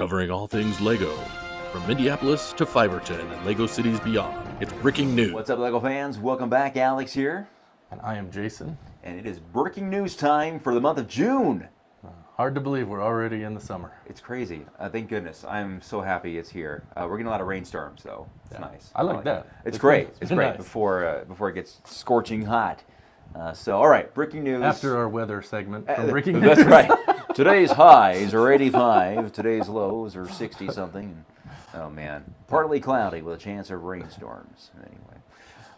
Covering all things LEGO, from Minneapolis to Piverton and LEGO cities beyond. It's breaking news. What's up, LEGO fans? Welcome back. Alex here. And I am Jason. And it is breaking news time for the month of June. Hard to believe we're already in the summer. It's crazy. Thank goodness. I'm so happy it's here. We're getting a lot of rainstorms, though. It's nice. I like that. It's great. It's great nice. before it gets scorching hot. All right, breaking news. After our weather segment from Breaking News. That's right. Today's highs are 85. Today's lows are 60-something. Oh, man. Partly cloudy with a chance of rainstorms. Anyway.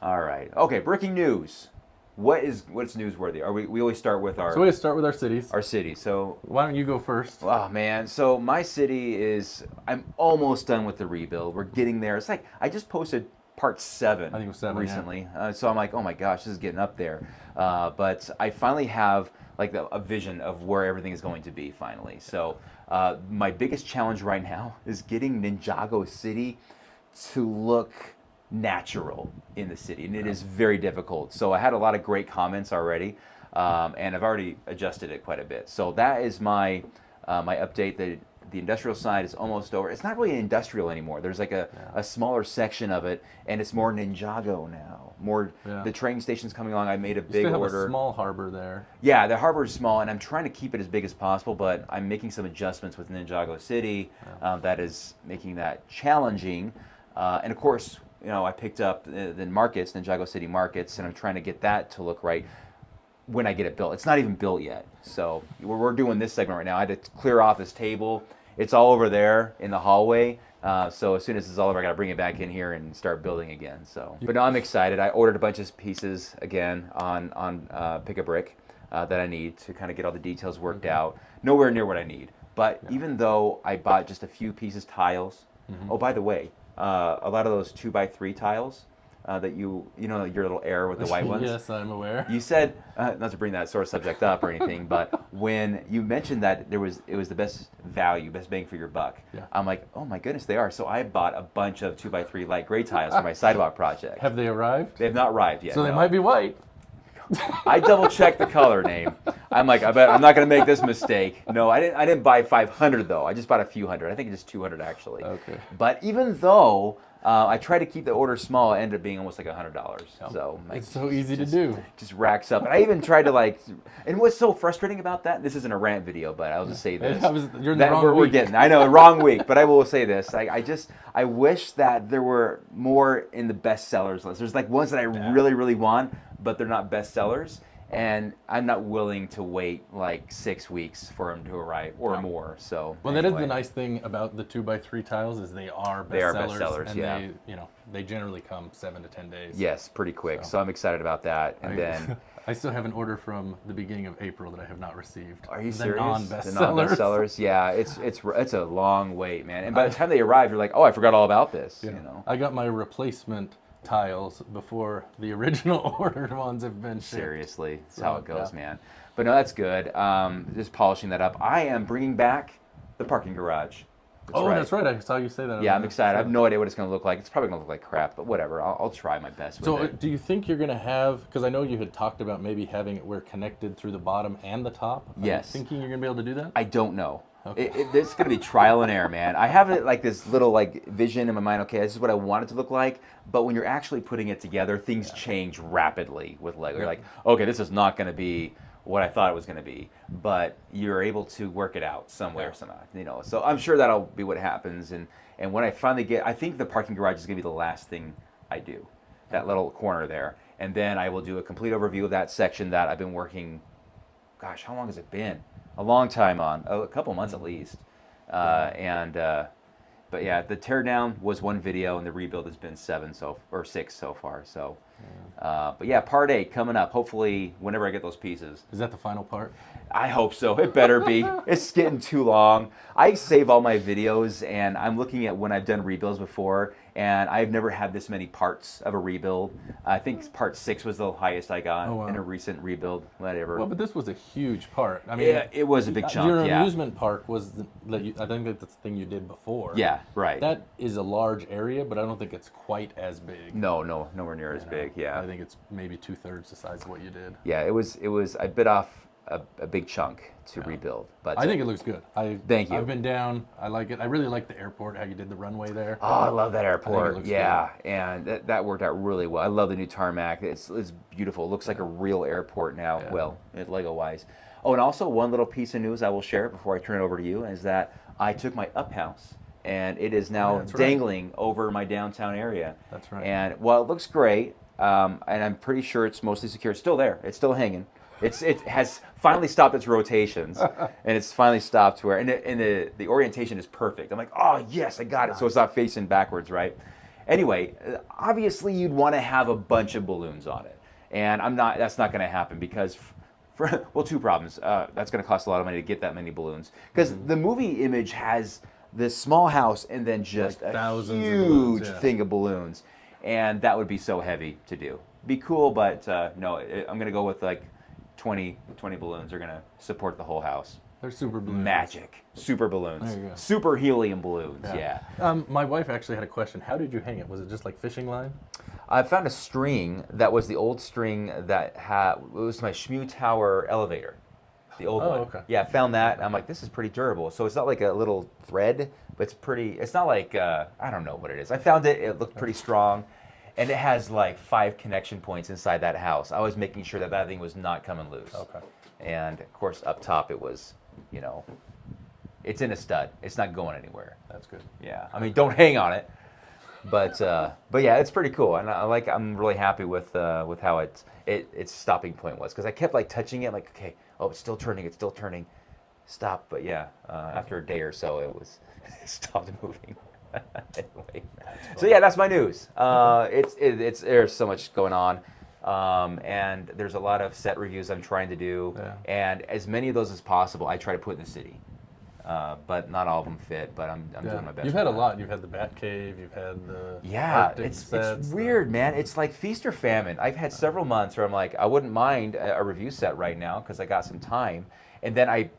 All right. Okay, breaking news. What's newsworthy? We always start with our... So we start with our cities. Our city. So why don't you go first? Oh, man. So my city is... I'm almost done with the rebuild. We're getting there. It's like I just posted part 7. I think it was 7 recently. Yeah. So I'm like, oh my gosh, this is getting up there. But I finally have like a vision of where everything is going to be finally. So my biggest challenge right now is getting Ninjago City to look natural in the city, and it is very difficult. So I had a lot of great comments already, and I've already adjusted it quite a bit. So that is my my update. The industrial side is almost over. It's not really industrial anymore. There's like a smaller section of it, and it's more Ninjago now. The train station's coming along. I made a big order. You still have a small harbor there. Yeah, the harbor is small, and I'm trying to keep it as big as possible, but I'm making some adjustments with Ninjago City that is making that challenging. And of course, you know, I picked up the markets, Ninjago City markets, and I'm trying to get that to look right when I get it built. It's not even built yet. So we're doing this segment right now. I had to clear off this table. It's all over there in the hallway. So as soon as it's all over, I got to bring it back in here and start building again. So, but no, I'm excited. I ordered a bunch of pieces again on Pick a Brick that I need to kind of get all the details worked out. Nowhere near what I need. But even though I bought just a few pieces tiles. Oh, by the way, a lot of those 2x3 tiles that you know your little air with the white ones. Yes, I'm aware. You said not to bring that sort of subject up or anything, but when you mentioned that it was the best value, best bang for your buck, I'm like, oh my goodness, they are. So I bought a bunch of 2x3 light gray tiles for my sidewalk project. Have they arrived? They have not arrived yet. So they might be white. I double checked the color name. I'm like, I bet I'm not going to make this mistake. No, I didn't buy 500 though. I just bought a few hundred. I think just 200 actually. Okay. But even though I tried to keep the order small, it ended up being almost like $100. So it's so easy to do. Just racks up. And I even tried to and what's so frustrating about that? This isn't a rant video, but I'll just say this. You're in the wrong week. I know, wrong week, but I will say this. I wish that there were more in the best sellers list. There's like ones that I really, really want, but they're not best sellers. And I'm not willing to wait like 6 weeks for them to arrive or more. So that is the nice thing about the 2x3 tiles is they are best sellers, and they generally come 7 to 10 days. Yes, pretty quick. So I'm excited about that. And then I still have an order from the beginning of April that I have not received. Are you serious? The non-best sellers. Yeah, it's a long wait, man. And by the time they arrive, you're like, oh, I forgot all about this. Yeah. You know, I got my replacement tiles before the original ordered ones have been shipped. Seriously, that's how it goes, man. But no, that's good. Just polishing that up. I am bringing back the parking garage. That's right. I saw you say that. Yeah, I'm excited. I have no idea what it's going to look like. It's probably going to look like crap, but whatever. I'll try my best with it. So do you think you're going to have, because I know you had talked about maybe having it where connected through the bottom and the top. Yes. Are you thinking you're going to be able to do that? I don't know. Okay. It's going to be trial and error, man. I have it like this little vision in my mind. Okay, this is what I want it to look like. But when you're actually putting it together, things change rapidly with Lego. You're like, okay, this is not going to be what I thought it was going to be. But you're able to work it out somewhere, somehow. So I'm sure that'll be what happens. And when I finally I think the parking garage is going to be the last thing I do, that little corner there. And then I will do a complete overview of that section that I've been working. Gosh, how long has it been? A long time on, a couple months at least. But yeah, the teardown was one video, and the rebuild has been 6 so far. So, but yeah, part 8 coming up. Hopefully, whenever I get those pieces. Is that the final part? I hope so. It better be. It's getting too long. I save all my videos, and I'm looking at when I've done rebuilds before, and I've never had this many parts of a rebuild. I think part 6 was the highest I got in a recent rebuild. Whatever. Well, but this was a huge part. I mean, yeah, it was a big chunk. Your amusement park was, I think that's the thing you did before. Yeah, right. That is a large area, but I don't think it's quite as big. No, nowhere near as big. Yeah, I think it's maybe 2/3 the size of what you did. Yeah, it was. I bit off a big chunk to rebuild. But I think it looks good. Thank you. I've been down. I like it. I really like the airport, how you did the runway there. Oh, I love that airport. looks Yeah, and that worked out really well. I love the new tarmac. It's beautiful. It looks like a real airport now. Yeah. Well, Lego-wise. Oh, and also one little piece of news I will share before I turn it over to you is that I took my up house, and it is now dangling over my downtown area. That's right. And while it looks great, and I'm pretty sure it's mostly secure, it's still there. It's still hanging. It has finally stopped its rotations, and it's finally stopped where, and the orientation is perfect. I'm like, oh yes, I got it. So it's not facing backwards, right? Anyway, obviously you'd want to have a bunch of balloons on it, and that's not going to happen because, well, two problems. That's going to cost a lot of money to get that many balloons because the movie image has this small house and then just like a huge balloons, thing of balloons, and that would be so heavy to do. Be cool, but no, I'm going to go with like 20 balloons are going to support the whole house. They're super balloons. Magic. Super balloons. There you go. Super helium balloons, yeah. My wife actually had a question. How did you hang it? Was it just like fishing line? I found a string that was the old string that it was my Shmu Tower elevator. The old one. Okay. Yeah, I found that. And I'm like, this is pretty durable. So it's not like a little thread, but it's not like, I don't know what it is. I found it. It looked pretty strong. And it has like 5 connection points inside that house. I was making sure that thing was not coming loose. Okay. And of course, up top it was, it's in a stud. It's not going anywhere. That's good. Yeah. I mean, don't hang on it. But yeah, it's pretty cool. And I'm really happy with how its stopping point was because I kept like touching it, like, okay, oh, it's still turning, stop. But yeah, after a day or so, it stopped moving. Anyway, so yeah, that's my news. There's so much going on, and there's a lot of set reviews I'm trying to do, and as many of those as possible, I try to put in the city. But not all of them fit. But I'm doing my best. You've had a lot. You've had the Bat Cave. You've had the Arctic it's sets, weird, man. It's like feast or famine. I've had several months where I'm like, I wouldn't mind a review set right now because I got some time, and then I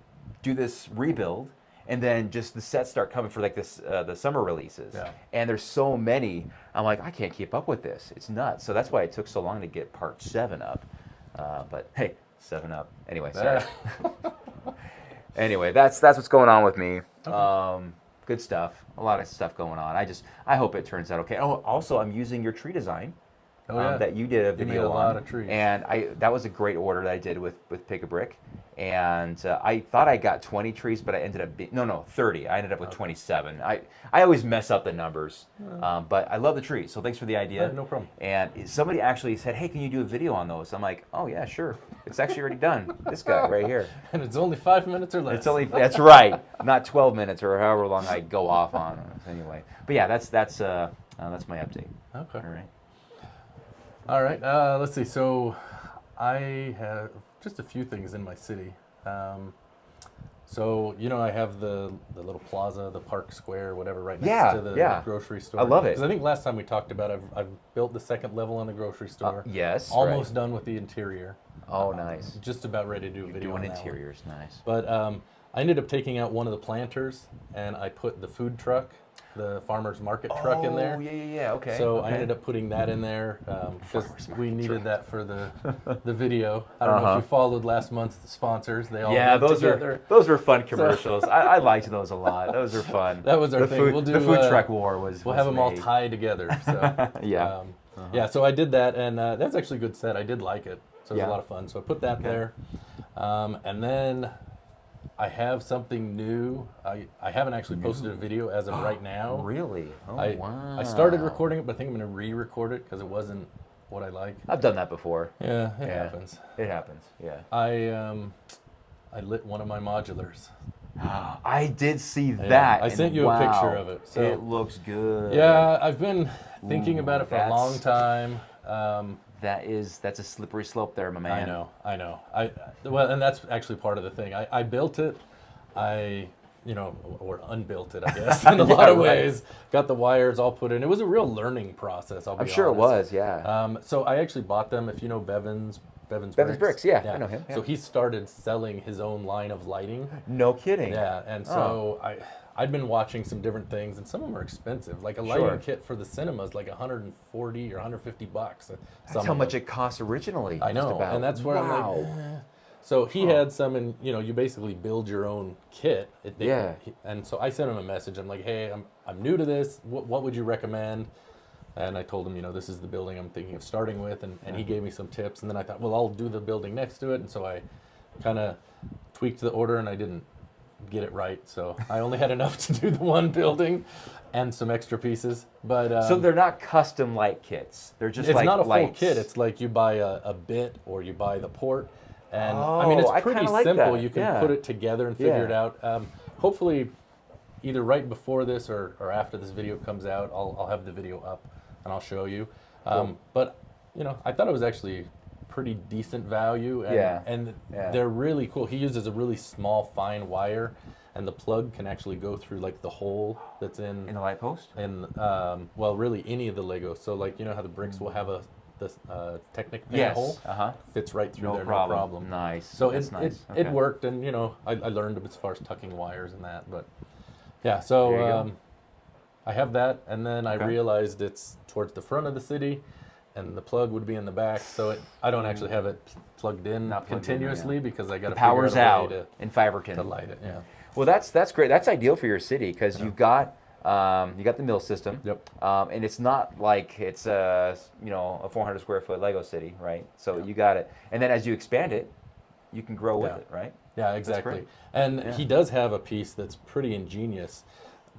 do this rebuild. And then just the sets start coming for like the summer releases, and there's so many. I'm like, I can't keep up with this. It's nuts. So that's why it took so long to get part 7 up. But hey, 7 up. Anyway, sorry. Anyway, that's what's going on with me. Okay. Good stuff. A lot of stuff going on. I hope it turns out okay. Oh, also I'm using your tree design. That you did a video made a on. lot of trees. And that was a great order that I did with Pick a Brick. And I thought I got 20 trees, but I ended up being, 30. I ended up with 27. I always mess up the numbers, but I love the trees, so thanks for the idea. No problem. And somebody actually said, hey, can you do a video on those? I'm like, oh yeah, sure. It's actually already done. This guy right here. And it's only 5 minutes or less. That's right. Not 12 minutes or however long I go off on. Anyway, but yeah, that's my update. Okay. All right. Let's see. So I have just a few things in my city. So, I have the little plaza, the Park Square, whatever, right next to the grocery store. I love it. Because I think last time we talked about I've built the second level on the grocery store. Yes. Almost done with the interior. Oh, nice. Just about ready to do a video on that interiors, nice. But I ended up taking out one of the planters, and I put the food truck, the farmer's market truck in there. Oh, yeah, okay. So I ended up putting that in there because we needed that for the video. I don't know if you followed last month's sponsors. They all those were fun commercials. I liked those a lot. Those were fun. That was our thing. The food truck war was. We'll have them all tied together. So yeah. So I did that, and that's actually a good set. I did like it. So it was a lot of fun. So I put that there, and then I have something new. I haven't actually posted a video as of right now. Really? Oh, wow. I started recording it, but I think I'm going to re-record it because it wasn't what I like. I've done that before. Yeah, it happens. It happens, yeah. I lit one of my modulars. I did see that. I sent you a picture of it. So it looks good. Yeah, I've been thinking about it for a long time. That's a slippery slope there, my man. I know. Well, and that's actually part of the thing. I built it. Or unbuilt it, I guess, in a lot of ways. Got the wires all put in. It was a real learning process, I'm sure it was, yeah. So I actually bought them, if you know Bevan's Bricks, yeah, I know him. Yeah. So he started selling his own line of lighting. No kidding. Yeah, and so I'd been watching some different things, and some of them are expensive. Like a lighting kit for the cinema is like $140 or $150. That's how much it cost originally. I know, and that's where I'm like. So he had some, and you basically build your own kit. And so I sent him a message. I'm like, hey, I'm new to this. What would you recommend? And I told him, this is the building I'm thinking of starting with, and he gave me some tips. And then I thought, well, I'll do the building next to it. And so I kind of tweaked the order, and I didn't get it right. So I only had enough to do the one building and some extra pieces. But so they're not custom light kits. They're just it's like not a lights. full kit. It's like you buy a bit or you buy the port. And it's I pretty kinda like simple. that. You can put it together and figure it out. Hopefully, either right before this or after this video comes out, I'll have the video up and I'll show you. Cool. But I thought it was actually pretty decent value, and they're really cool. He uses a really small, fine wire, and the plug can actually go through like the hole that's in the light post. And really any of the Legos. So like how the bricks will have the Technic pan hole fits right through there, no problem. Nice. So That's nice. it worked, and I learned as far as tucking wires and that. But yeah, so I have that, and then I realized it's towards the front of the city, and the plug would be in the back. So I don't actually have it plugged in continuously because I got to figure out a way in Piverton to light it. Yeah. Well, that's great. That's ideal for your city because you've got. You got the mill system. Yep. And it's not like it's a 400 square foot Lego city, right? So you got it. And then as you expand it, you can grow with it, right? Yeah, exactly. And he does have a piece that's pretty ingenious.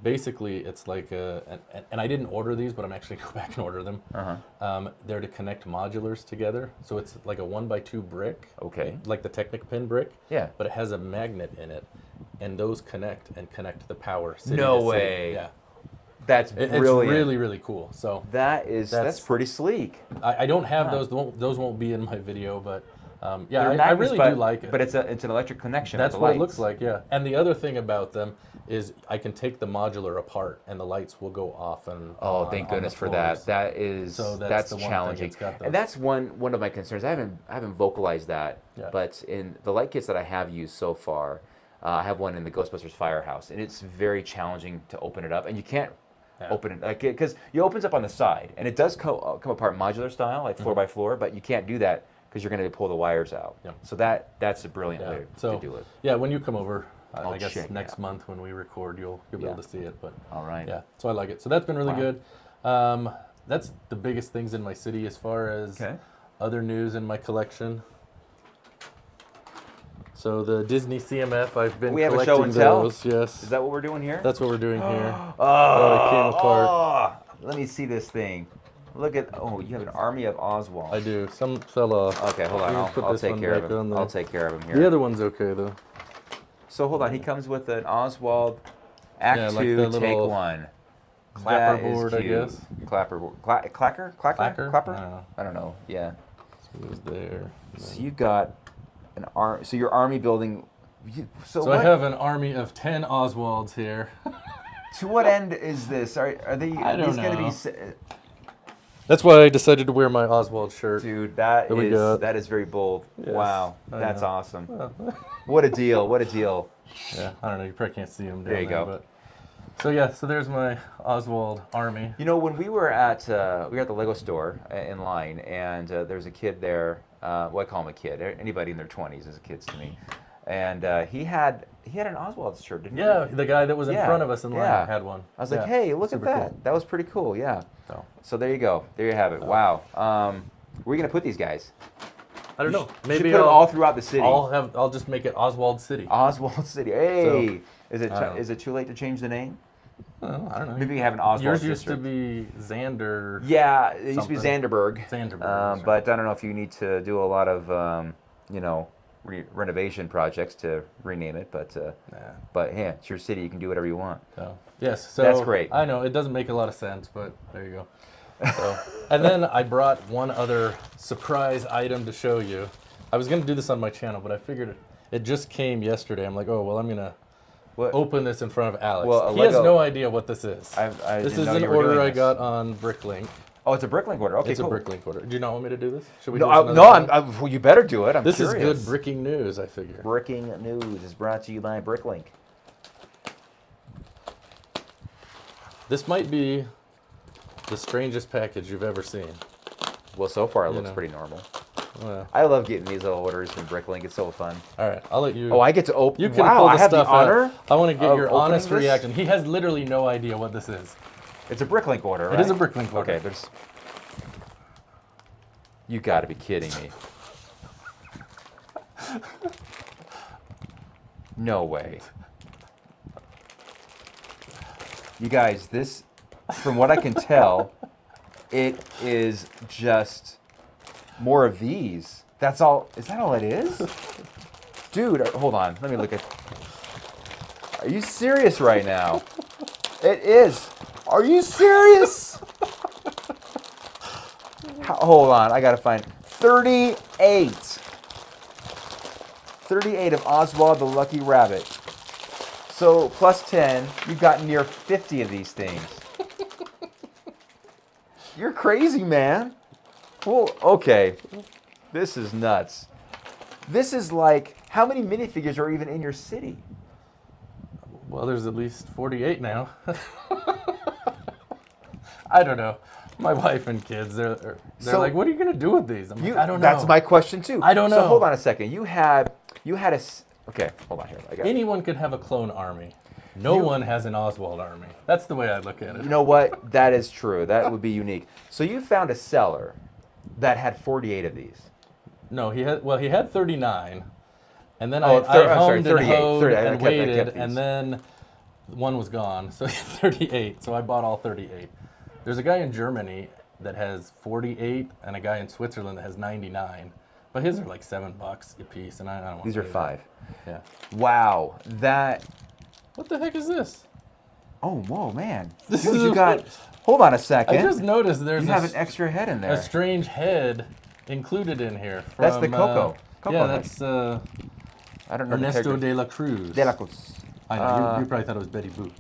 Basically, it's like and I didn't order these, but I'm actually going to go back and order them. They're to connect modulars together. So it's like a 1x2 brick. Okay. Like the Technic pin brick. Yeah. But it has a magnet in it. And those connect the power city No to city. way. Yeah. That's brilliant. It's really, really cool. So that's pretty sleek. I don't have those. Those won't be in my video, but I magnets, really do like it. But it's an electric connection. That's what it looks like, yeah. And the other thing about them is I can take the modular apart and the lights will go off and thank goodness for that. That's challenging. And that's one of my concerns. I haven't vocalized that, but in the light kits that I have used so far, I have one in the Ghostbusters Firehouse, and it's very challenging to open it up, and you can't open it because it opens up on the side, and it does come apart modular style, like floor by floor, but you can't do that because you're going to pull the wires out. Yeah. So that's a brilliant way to do it. Yeah, when you come over, I guess next month when we record, you'll be able to see it. But all right. Yeah, so I like it. So that's been really good. That's the biggest things in my city as far as other news in my collection. So the Disney CMF, I've been collecting those. We have a show and tell? Yes. Is that what we're doing here? That's what we're doing here. It came apart. Let me see this thing. Look at, you have an army of Oswald. I do. Some fell off. Okay, hold on. I'll take care of him. I'll take care of him here. The other one's okay, though. So hold on. He comes with an Oswald Act 2, Take 1. Clapperboard, I guess. Clapperboard. Clapper? I don't know. Yeah. So it was there. So you've got so your army building. So I have an army of 10 Oswalds here. To what end is this? Are they? I don't know. Going to be? That's why I decided to wear my Oswald shirt. Dude, that is very bold. Yes, wow, that's awesome. Well. What a deal! What a deal! Yeah, I don't know. You probably can't see them. There you go. But, so there's my Oswald army. When we were at the Lego store in line, and there's a kid there. I call him a kid. Anybody in their 20s is a kid to me. And he had an Oswald shirt, didn't he? Yeah, the guy that was in front of us in line had one. I was like, hey, look at that. Cool. That was pretty cool, yeah. So there you go. There you have it. Wow. Where are you going to put these guys? I don't know. Maybe put them all throughout the city. I'll just make it Oswald City. Oswald City. Hey. Is it too late to change the name? Well, I don't know. Maybe you have an Oswald Yours district. used to be Xander. Yeah, it used to be Zanderberg. Zanderberg. But I don't know if you need to do a lot of, renovation projects to rename it. But yeah, it's your city. You can do whatever you want. Yes. So that's great. I know it doesn't make a lot of sense, but there you go. So, and then I brought one other surprise item to show you. I was going to do this on my channel, but I figured it just came yesterday. I'm like, I'm going to open this in front of Alex. Well, he has no idea what this is. This is an order I got on Bricklink. Oh, it's a Bricklink order. Okay, it's cool. a Bricklink order. Do you not want me to do this? Should we? Well, you better do it. This is good bricking news, I figure. Bricking news is brought to you by Bricklink. This might be the strangest package you've ever seen. Well, so far it looks pretty normal. I love getting these little orders from Bricklink. It's so fun. All right, I'll let you. Oh, I get to open. You can wow, pull I the have stuff the honor. out. I want to get your opening honest this? reaction. He has literally no idea what this is. It's a Bricklink order, right? It is a Bricklink order. Okay, there's. You got to be kidding me. No way. You guys, this, from what I can tell, it is just more of these. That's all. Is that all it is? Dude, hold on. Let me look at. Are you serious right now? It is. Are you serious? Hold on. I got to find 38. 38 of Oswald the Lucky Rabbit. So plus 10, you've got near 50 of these things. You're crazy, man. Well, okay. This is nuts. This is like, how many minifigures are even in your city? Well, there's at least 48 now. I don't know. My wife and kids, they're like, what are you going to do with these? I'm like, I don't know. That's my question, too. I don't know. So hold on a second. You had a... Okay, hold on here. Anyone could have a clone army. No one has an Oswald army. That's the way I look at it. You know what? That is true. That would be unique. So you found a seller that had 48 of these. No, he had 39, and then Oh, I I'm sorry, hummed 38, and hoed 30, I and kept waited, these. and then one was gone, so he had 38. So I bought all 38. There's a guy in Germany that has 48, and a guy in Switzerland that has 99. But his are like $7 a piece, and I don't want. These are 5. Yeah. Wow, that. What the heck is this? Oh, whoa, man. This Dude, is you a- got. Hold on a second. I just noticed there's you have an extra head in there. a strange head included in here. That's the from, Coco. Coco yeah, head. that's I don't know. the Ernesto character. de la Cruz. De la Cruz. I know, you probably thought it was Betty Boop.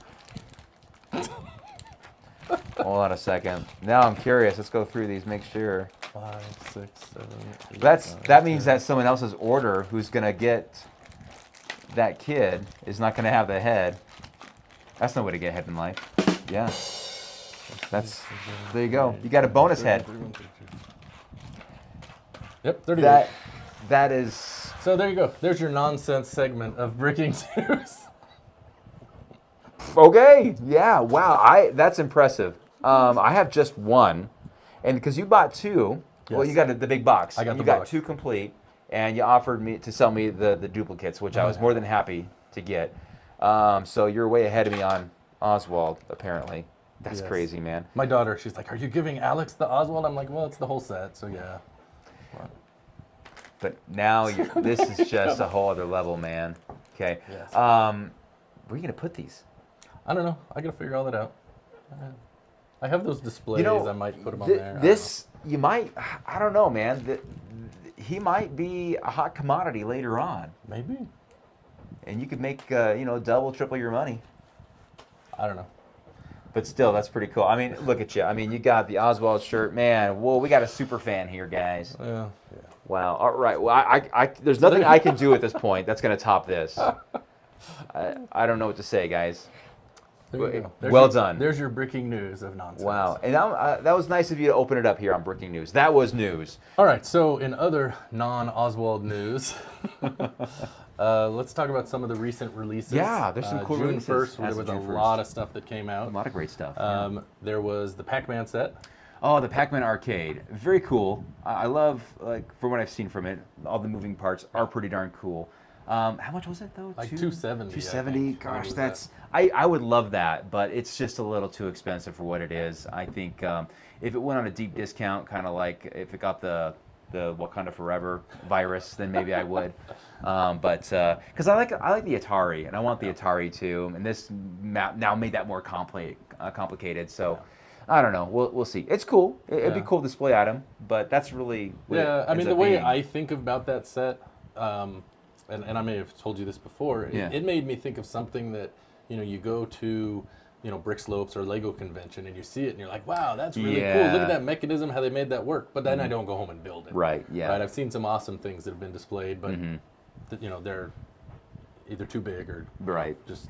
Hold on a second. Now I'm curious. Let's go through these. Make sure. 5, 6, 7, 8, That means that someone else's order who's gonna get that kid is not gonna have the head. That's no way to get ahead in life. Yeah. There you go. You got a bonus head. Yep, 38. That is. So there you go. There's your nonsense segment of Bricking News. Okay. Yeah. Wow. That's impressive. I have just one, and because you bought 2, well, Yes. you got the big box. I got you the got box. 2 complete, and you offered me to sell me the duplicates, which I was more than happy to get. So you're way ahead of me on Oswald, apparently. That's Yes. crazy, man. My daughter, she's like, "Are you giving Alex the Oswald?" I'm like, "Well, it's the whole set, so yeah." But now this is just a whole other level, man. Okay. Yes. Where are you gonna put these? I don't know. I gotta figure all that out. I have those displays. You know, I might put them on there. This you might. I don't know, man. He might be a hot commodity later on, Maybe. and you could make double, triple your money. I don't know. But still, that's pretty cool. I mean, look at you. I mean, you got the Oswald shirt, man. Whoa, we got a super fan here, guys. Yeah. Wow. All right. Well, I there's nothing I can do at this point that's gonna top this. I don't know what to say, guys. There you go. Well done. There's your Bricking News of nonsense. Wow. And that was nice of you to open it up here on Bricking News. That was news. All right. So in other non-Oswald news, let's talk about some of the recent releases. Yeah, there's some cool June releases. 1st, there As was of a June 1st. lot of stuff that came A out. lot of great stuff. There was the Pac-Man set. Oh, the Pac-Man arcade. Very cool. I love, from what I've seen from it, all the moving parts are pretty darn cool. How much was it, though? Like $270. 270. I think. Gosh, What was that's. I would love that, but it's just a little too expensive for what it is. I think if it went on a deep discount, kind of like if it got the Wakanda Forever virus, then maybe I would. But because I like the Atari, and I want the Atari too, and this map now made that more complicated. So. I don't know. We'll see. It's cool. It'd be cool display item, but that's really what Yeah, it I mean, ends the up way being. I think about that set, and I may have told you this before, Yeah. it made me think of something that, you go to, Brick Slopes or Lego convention and you see it and you're like, wow, that's really cool. Look at that mechanism, how they made that work. But then I don't go home and build it. Right, yeah. Right, I've seen some awesome things that have been displayed, but, they're either too big or Right. just...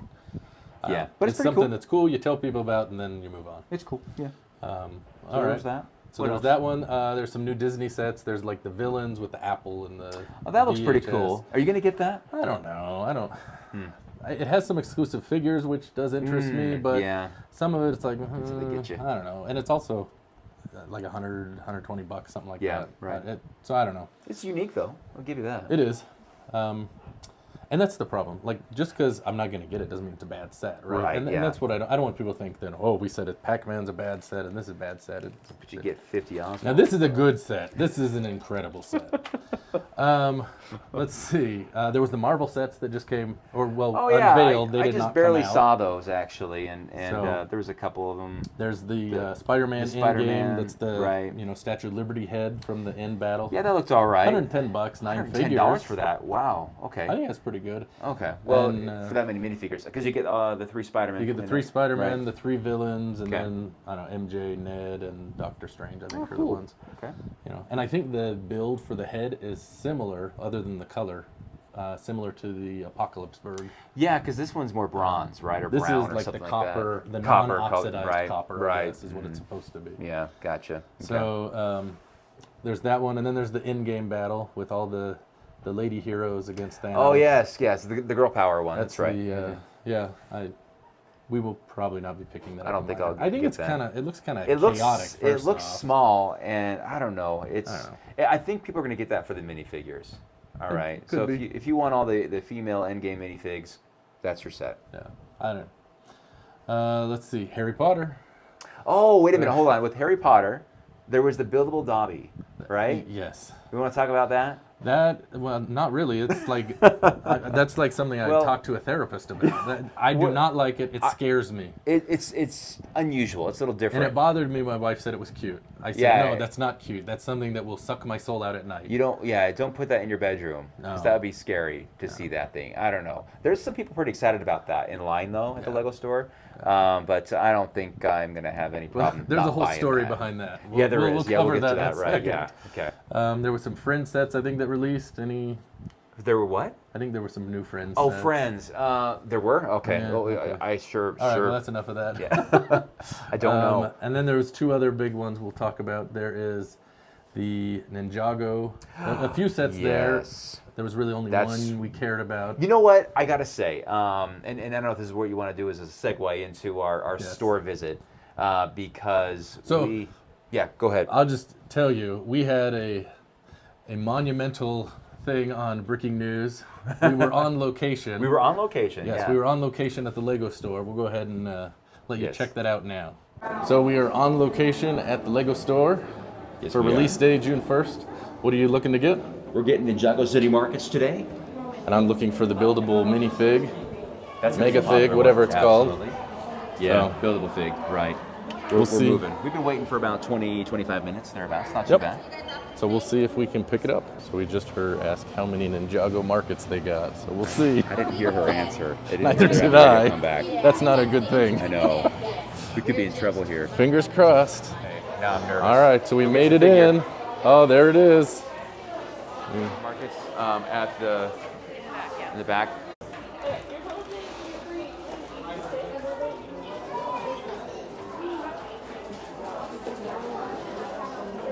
Yeah, but it's pretty something cool. that's cool, you tell people about, and then you move on. It's cool. Yeah. All So right. there's that. So What there's else? that one. There's some new Disney sets. There's like the villains with the apple and the. Oh, that looks pretty VHS. cool. Are you gonna get that? I don't know. I don't. It has some exclusive figures, which does interest me, but yeah. some of it, it's like, they get you. I don't know. And it's also like $100, $120, something like Yeah, that. right. So I don't know. It's unique though. I'll give you that. It is. And that's the problem. Like, just because I'm not going to get it doesn't mean it's a bad set, right? Right, And yeah. that's what I don't want people to think then, oh, we said it, Pac-Man's a bad set and this is a bad set. But you get 50 Oswald. Now, this is a good set. This is an incredible set. Let's see. There was the Marvel sets that just came, or unveiled. They I did just not barely come out. saw those actually, and So- there was a couple of them. There's the Spider-Man the Spider-Man, in-game. That's the right. Statue of Liberty head from the end battle. Yeah, that looked all right. $110, 9 $110 figures. for that. Wow. Okay. I think that's pretty good. Okay. Well, And, for that many minifigures, because you get the 3 Spider-Man. You get the 3 Spider-Man, Right. the 3 villains, and Okay. then I don't know, MJ, Ned, and Doctor Strange. I think are the cool. ones. Okay. And I think the build for the head is similar, other than the color, similar to the Apocalypseburg. Yeah, because this one's more bronze, right, or This brown is or like something the like copper, that. the Copper, non-oxidized right, copper. right. I guess, is what it's supposed to be. Yeah, gotcha. Okay. So there's that one, and then there's the in-game battle with all the lady heroes against Thanos. Oh yes, the girl power one. That's right. Yeah, we will probably not be picking that. I up don't in think my- I'll I think get it's that. kind of. It looks kind of It looks chaotic. it looks off. small, and I don't know. It's I don't I think people are going to get that for the minifigures. All right. could So be. if you want all the female endgame minifigs, that's your set. Yeah, I don't know. Let's see, Harry Potter. Oh, wait a minute. Hold on. With Harry Potter, there was the buildable Dobby, right? Yes. We want to talk about that? Well, not really. It's like that's like something I Well- talk to a therapist about. I do not like it. It scares me. It's unusual. It's a little And different. it bothered me. My wife said it was cute. I said, Yeah. no, that's not cute. That's something that will suck my soul out at night. You don't put that in your bedroom, because No. that would be scary to see that thing. I don't know. There's some people pretty excited about that in line though at the Lego store, but I don't think I'm gonna have any Well, problem. there's not a whole buying story that. behind that. Yeah, there is. We'll Yeah, cover we'll get to that that. in a Right? second. Yeah. Okay. There were some Friends sets I think that released. There were what? I think there were some new Friends. Oh, sets. Friends. There were. Okay. Yeah, Well, okay. I sure. All right, sure. well, that's enough of that. Yeah. I don't know. And then there was 2 other big ones we'll talk about. There is the Ninjago. A few sets there. Yes. There was really only That's- one we cared about. You know what? I gotta say, and I don't know if this is what you want to do as a segue into our Yes. store visit, because So- Yeah, go ahead. I'll just tell you, we had a monumental thing on Bricking News. We were on location. We were on location. Yes, yeah. we were on location at the Lego store. We'll go ahead and let you Yes. check that out now. So we are on location at the Lego store Yes, for we release are. day, June 1st. What are you looking to get? We're getting Ninjago City Markets today. And I'm looking for the buildable minifig. That's Mega a popular fig, one. whatever it's called. Absolutely. Yeah, buildable fig, right. We'll see. moving. We've been waiting for about 25 minutes thereabouts. Not too Yep. bad. So we'll see if we can pick it up. So we just heard her ask how many Ninjago markets they got. So we'll see. I didn't hear her answer. I didn't Neither hear did her I. come back. That's not a good thing. I know. We could be in trouble here. Fingers crossed. Now I'm nervous. All right, so we made it figure. in. Oh, there it is. Markets in the back.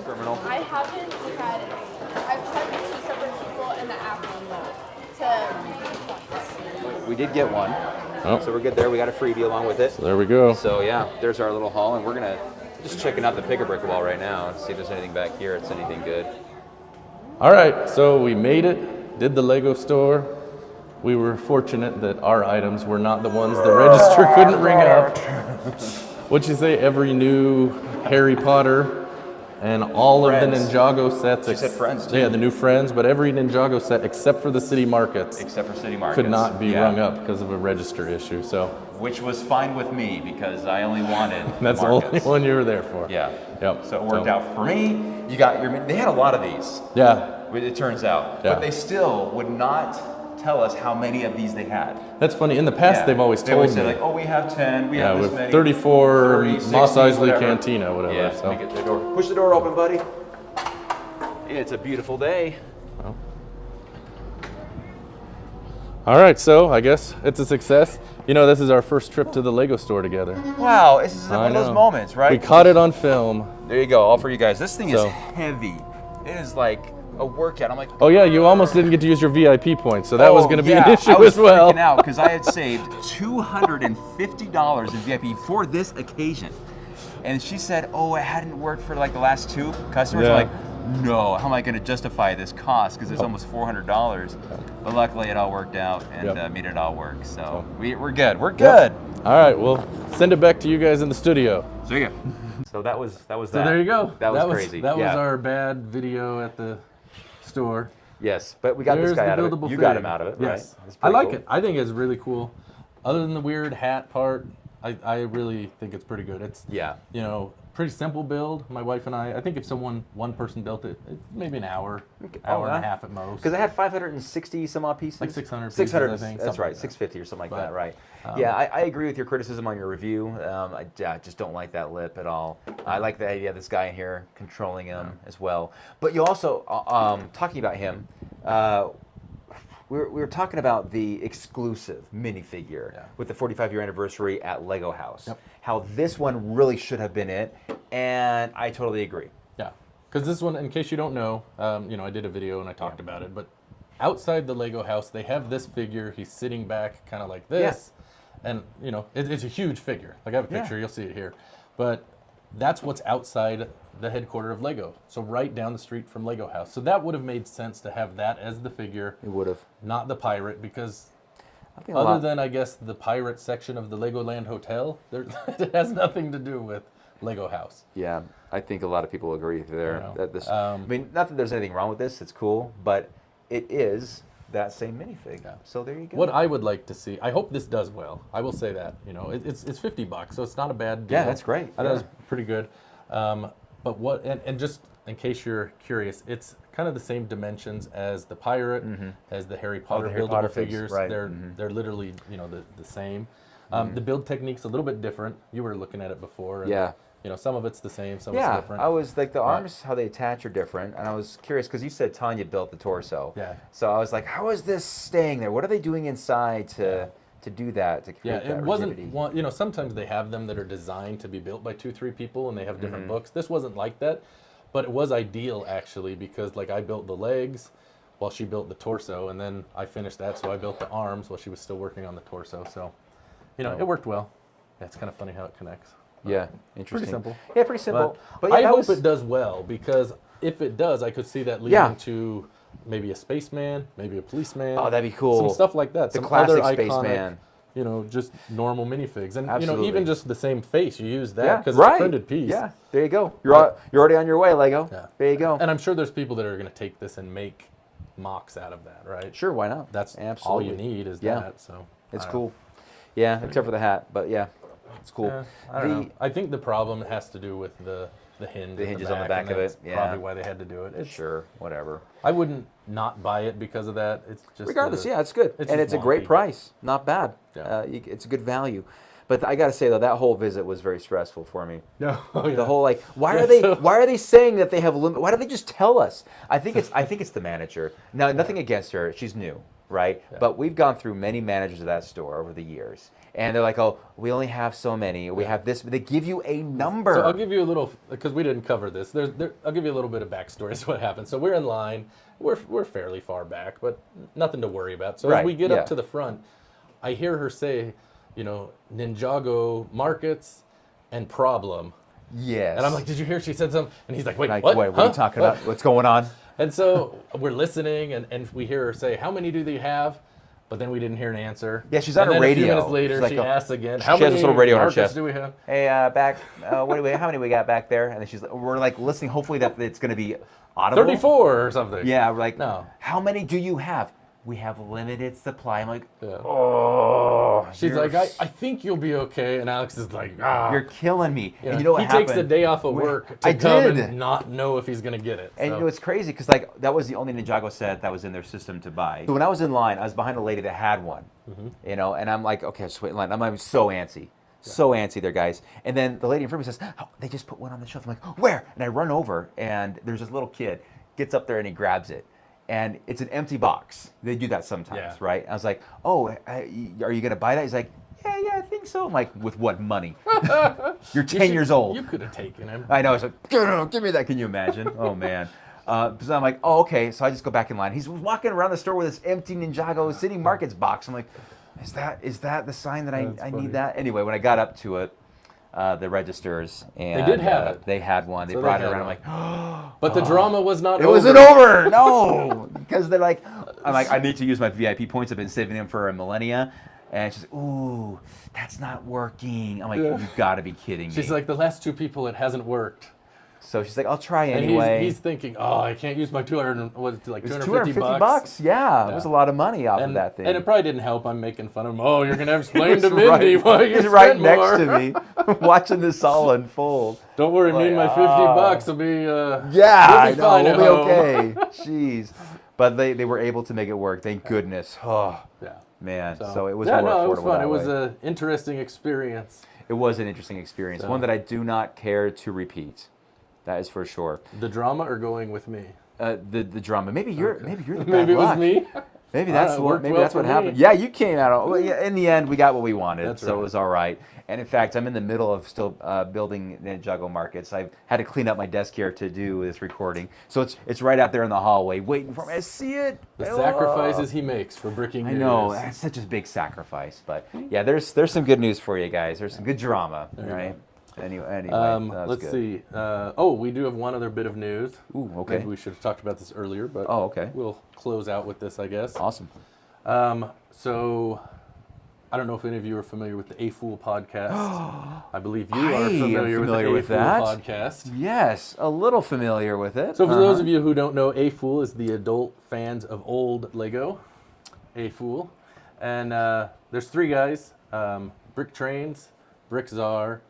Criminal. I've tried with 2 separate people in the app to points. We did get one, Oh, so we're good there. We got a freebie along with it. there we go. So yeah, there's our little haul, and we're gonna just checking out the pick-a-brick wall right now and see if there's anything back here. It's anything good. All right, so we made it, did the Lego store. We were fortunate that our items were not the ones the register couldn't ring up. What'd you say? Every new Harry Potter and all of the Friends. Ninjago sets. She said Friends, too. Yeah, the new Friends, but every Ninjago set except for the city markets Except for City Markets. could not be Yeah. rung up because of a register issue. So Which was fine with me because I only wanted that's the markets. only one you were there for. Yeah. Yep. So it worked out for me. You got your. They had a lot of these. Yeah, It turns out, Yeah. but they still would not tell us how many of these they had. that's funny. In the past, Yeah. they've always They told always me. say like, oh, we have 10, we Yeah, have this with many. 34 30, 60, Moss Isley whatever. Cantina, whatever. Yeah, so. let me get the door. Push the door open, buddy. It's a beautiful day. All right, so I guess it's a success. You know, this is our first trip to the Lego store together. Wow, this is one of those know. moments, right? We caught it on film. There you go, all for you guys. This thing is So- heavy. It is like a workout. I'm like, Oh yeah, you almost didn't get to use your VIP points, so that was going to be an issue I was as well. freaking out because I had saved $250 in VIP for this occasion. And she said, oh, it hadn't worked for like the last 2 customers. Yeah. I'm like, no, how am I going to justify this cost? Because it's almost $400. But luckily it all worked out and made it all work. So we're good. We're good. All right, we'll send it back to you guys in the studio. So yeah. So that was that. So there you go. That was crazy. That was our bad video at the store. Yes, but we got There's this guy the out of it. buildable You got fig. him out of it, Yes. right? That's I pretty like cool. it. I think it's really cool. Other than the weird hat part, I really think it's pretty good. It's you know, pretty simple build. My wife and I think if one person built it, it's maybe an hour, hour and a half at most. Because I had 560 some odd pieces. Like 600 pieces, 600, I think, that's something right, like that. 650 or something like But, that, right. Yeah, I agree with your criticism on your review. I just don't like that lip at all. I like the idea of this guy in here controlling him as well. But you also, talking about him, we were talking about the exclusive minifigure with the 45-year anniversary at Lego House. Yep. How this one really should have been it, and I totally agree. Yeah, because this one, in case you don't know, you know, I did a video and I talked about it, but outside the Lego house, they have this figure. He's sitting back kind of like this, and you know, it's a huge figure. Like I have a picture, you'll see it here, but that's what's outside the headquarters of Lego. So right down the street from Lego House. So that would have made sense to have that as the figure. It would have. Not the pirate, because I think other than, I guess, the pirate section of the Legoland Hotel, it has nothing to do with Lego House. Yeah, I think a lot of people agree there. You know, That this, I mean, not that there's anything wrong with this. It's cool, but it is that same minifig. Yeah. So there you go. What I would like to see, I hope this does well. I will say that. You know, it's $50, so it's not a bad deal. Yeah, that's great. I thought it was pretty good. But what, and just in case you're curious, it's kind of the same dimensions as the pirate, as the Harry Potter Harry buildable Potter figures. right. They're literally, you know, the same. The build technique's a little bit different. You were looking at it before. And, Yeah. You know, some of it's the same, some it's different. I was like, the arms, how they attach are different, and I was curious because you said Tanya built the torso. Yeah. So I was like, how is this staying there? What are they doing inside to do that, to create that it wasn't rigidity? one, you know, sometimes they have them that are designed to be built by 2-3 people and they have different books. This wasn't like that, but it was ideal actually, because like I built the legs while she built the torso, and then I finished that, so I built the arms while she was still working on the torso. So, you know, it worked well. Yeah, it's kind of funny how it connects. Yeah, interesting. Pretty simple. Yeah, pretty simple. But yeah, I that hope was- it does well, because if it does, I could see that leading to maybe a spaceman, maybe a policeman. Oh, that'd be cool. Some stuff like that. The Some classic other spaceman. iconic, you know, just normal minifigs. And, you know, Absolutely. even just the same face, you use that Yeah, because right. it's a printed piece. Yeah, there you go. You're already on your way, Lego. Yeah. There you go. And I'm sure there's people that are going to take this and make mocks out of that, right? Sure, why not? That's Absolutely. all you need is Yeah. that. So It's I don't cool. Yeah, except for the hat, but yeah, it's cool. know. I don't know. I think the problem has to do with the hinge. The at hinges on the back and of it, that's yeah. Probably why they had to do it. It's, Sure, whatever. I wouldn't not buy it because of that. It's just Regardless, yeah, it's good, it's and just it's a great wonky. price. Not bad. Yeah. It's a good value. But I got to say though, that whole visit was very stressful for me. No, The whole like, why Yeah, are they? so- Why are they saying that they have limit? Why don't they just tell us? I think it's the manager. Now, nothing against her. She's new, right? Yeah. But we've gone through many managers of that store over the years, and they're like, oh, we only have so many. We have this. They give you a number. So I'll give you a little, because we didn't cover this. I'll give you a little bit of backstory as to what happened. So we're in line. We're fairly far back, but nothing to worry about. So Right, as we get yeah. up to the front, I hear her say, you know, Ninjago markets and problem. Yes. And I'm like, did you hear she said something? And he's like, wait, Like, what? wait, what Huh? are you talking What? about? What's going on? And so we're listening, and we hear her say, how many do they have? But then we didn't hear an answer. Yeah, she's on and a then radio. A few minutes later, She's like she a- asks again, she how has many this little radio on her markets chest. do we have? Hey, back. What do we? How many we got back there? And then we're like listening. Hopefully that it's going to be audible. 34 or something. Yeah, we're like, No. How many do you have? We have limited supply. I'm like, Yeah. oh. She's you're like, I think you'll be okay. And Alex is like, ah. You're killing me. Yeah. And you know what he happened? takes the day off of work to I come did. and not know if he's going to get it. And so. you know, it's crazy because like that was the only Ninjago set that was in their system to buy. So when I was in line, I was behind a lady that had one. You know, and I'm like, okay, I'll just wait in line. I'm so antsy. So antsy there, guys. And then the lady in front of me says, oh, they just put one on the shelf. I'm like, where? And I run over, and there's this little kid, gets up there and he grabs it. And it's an empty box. They do that sometimes, Yeah. right? I was like, oh, are you going to buy that? He's like, I think so. I'm like, with what money? You're 10 years old. You could have taken him. I know. It's like, give me that. Can you imagine? Oh, man. So I'm like, oh, okay. So I just go back in line. He's walking around the store with this empty Ninjago City Markets box. I'm like, is that the sign that I need that? Anyway, when I got up to it, the registers, and They did have it. They had one. They So brought they it had around. one. I'm like, But the drama was not it over. wasn't over. No, because they're like, I'm like, I need to use my VIP points. I've been saving them for a millennia. And she's like, ooh, that's not working. I'm like, you've got to be kidding me. She's like, the last 2 people, it hasn't worked. So she's like, I'll try And anyway. he's thinking, oh, I can't use my It was 250 $250. Yeah, it was a lot of money off of And, that thing. and it probably didn't help. I'm making fun of him. Oh, you're going to explain to He's Mindy why you he's right spent next more. to me, watching this all unfold. Don't worry, me and my $50 will be, Yeah, we'll be I fine know, at we'll be home. okay. Jeez. But they were able to make it work. Thank goodness. Oh, Yeah. man. So it was yeah, more no, affordable it was fun. that It was way. an interesting experience. It was an interesting experience. So- One that I do not care to repeat. That is for sure. The drama or going with me? The drama. Maybe you're the bad Maybe it was luck. me. Maybe I that's don't know, it what worked maybe well that's for what me. happened. Yeah, you came out. Well, yeah, in the end, we got what we wanted, That's so right. it was all right. And in fact, I'm in the middle of still building Ninjago markets. I've had to clean up my desk here to do this recording, so it's right out there in the hallway, waiting for me to see it. The Oh. sacrifices he makes for bricking I news. know that's such a big sacrifice, but yeah, there's some good news for you guys. There's some good drama, There you right? Anyway, that's Let's good. see. We do have one other bit of news. Ooh, okay. Maybe we should have talked about this earlier, but Oh, okay. we'll close out with this, I guess. Awesome. So, I don't know if any of you are familiar with the A Fool podcast. I believe you I are am familiar with the familiar A with Fool that. podcast. Yes, a little familiar with it. So, for those of you who don't know, A Fool is the adult fans of old Lego. A Fool. And there's 3 guys, Brick Trains, Brick Czar,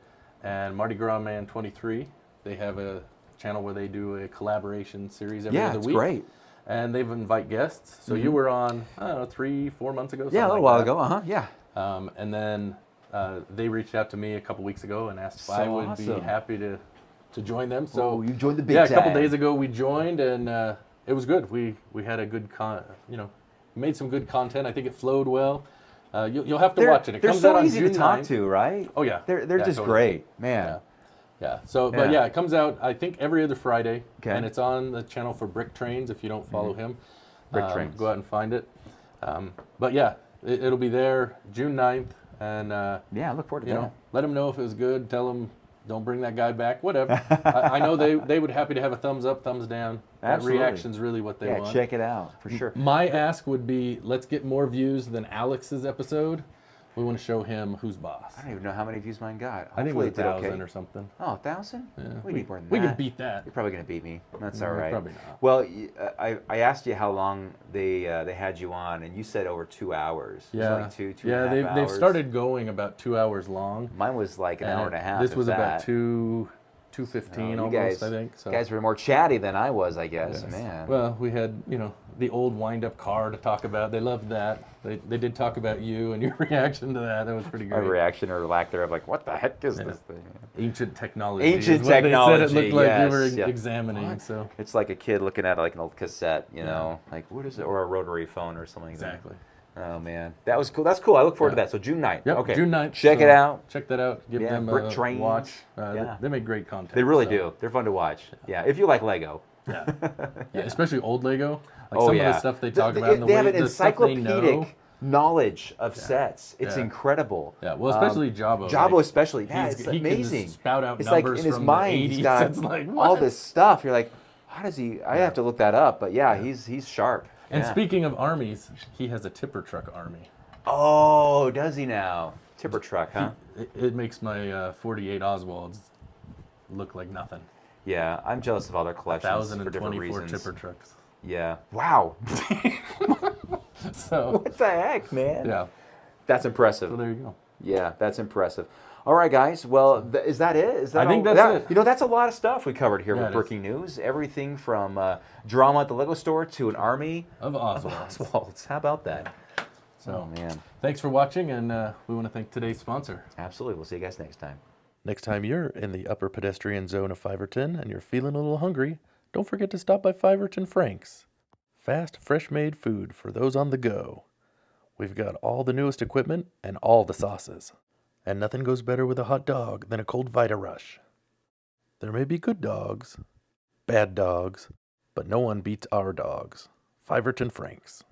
and Mardi Gras Man 23. They have a channel where they do a collaboration series every other it's week. great. And they've invite guests. So you were on, I don't know, 3-4 months ago? Yeah, a something little like while that. ago. Yeah. And then they reached out to me a couple weeks ago and asked if So I would awesome. be happy to join them. So You joined the big yeah, a couple time. days ago we joined, and it was good. We had a good made some good content. I think it flowed well. You'll have to watch it. It They're comes so out on easy June to talk 9th. to, right? Oh yeah, They're Yeah, just totally. great, man. Yeah. So, but Yeah. yeah, it comes out I think every other Friday, Okay. and it's on the channel for Brick Trains. If you don't follow him, Brick Trains. go out and find it. But yeah, it'll be there June 9th, and Yeah, I look forward to you that. know, let them know if it was good. Tell them don't bring that guy back. Whatever. I know they would happy to have a thumbs up, thumbs down. Absolutely. That reaction's really what they Yeah, want. check it out for sure. My ask would be, let's get more views than Alex's episode. We want to show him who's boss. I don't even know how many views mine got. I think it Hopefully was did 1,000 okay. or something. Oh, 1,000? Yeah. We need more than We that. can beat that. You're probably gonna beat me. That's all Mm, right. probably not. Well, I asked you how long they had you on, and you said over 2 hours. It was Yeah, only two yeah. and a half They've hours. started going about 2 hours long. Mine was like an hour and a half. This if was about that. 2:15 Oh, almost, you guys, I think. So. You guys were more chatty than I was, I guess. Yes. Man. Well, we had, the old wind-up car to talk about. They loved that. They did talk about you and your reaction to that. That was pretty My great. reaction or lack thereof, like, what the heck is this thing? Ancient technology. Ancient is what technology, They said it looked like you were yes, yeah. examining. What? So It's like a kid looking at like an old cassette, you know, like what is it, or a rotary phone or something like exactly. that. Oh man, that was cool. That's cool. I look forward to that. So June 9th. Yep, Okay. June 9th. Check so it out. Check that out. Give Yeah, them Brick a Trains. watch. Yeah. They make great content. They really so. do. They're fun to watch. Yeah, if you like Lego. Yeah. Yeah, especially old Lego. Like Oh some yeah. of the stuff they talk about in the they way have an the stuff they know. encyclopedic knowledge of sets. It's Yeah. incredible. Yeah, well, especially Jabbo. Jabbo like, especially. Yeah, it's he amazing. Can spout out It's like numbers in his from mind, the 80s. he's got It's like, all what? this stuff. You're like, how does he? I have to look that up. But yeah, he's sharp. And Yeah. speaking of armies, he has a tipper truck army. Oh, does he now? Tipper truck, huh? It makes my 48 Oswalds look like nothing. Yeah, I'm jealous of all their collections for different 1,024 reasons. tipper trucks. Yeah. Wow. So, What the heck, man? yeah. That's impressive. So there you go. Yeah, that's impressive. All right, guys. Well, is that it? Is that I think all? that's it. You know, that's a lot of stuff we covered here Yeah, with it is. Breaking News. Everything from drama at the Lego store to an army Of of Oswalds. Oswalds. How about that? So, Oh, man. thanks for watching, and we want to thank today's sponsor. Absolutely. We'll see you guys next time. Next time you're in the upper pedestrian zone of Piverton and you're feeling a little hungry, don't forget to stop by Piverton Franks. Fast, fresh-made food for those on the go. We've got all the newest equipment and all the sauces. And nothing goes better with a hot dog than a cold Vita Rush. There may be good dogs, bad dogs, but no one beats our dogs. Piverton Franks.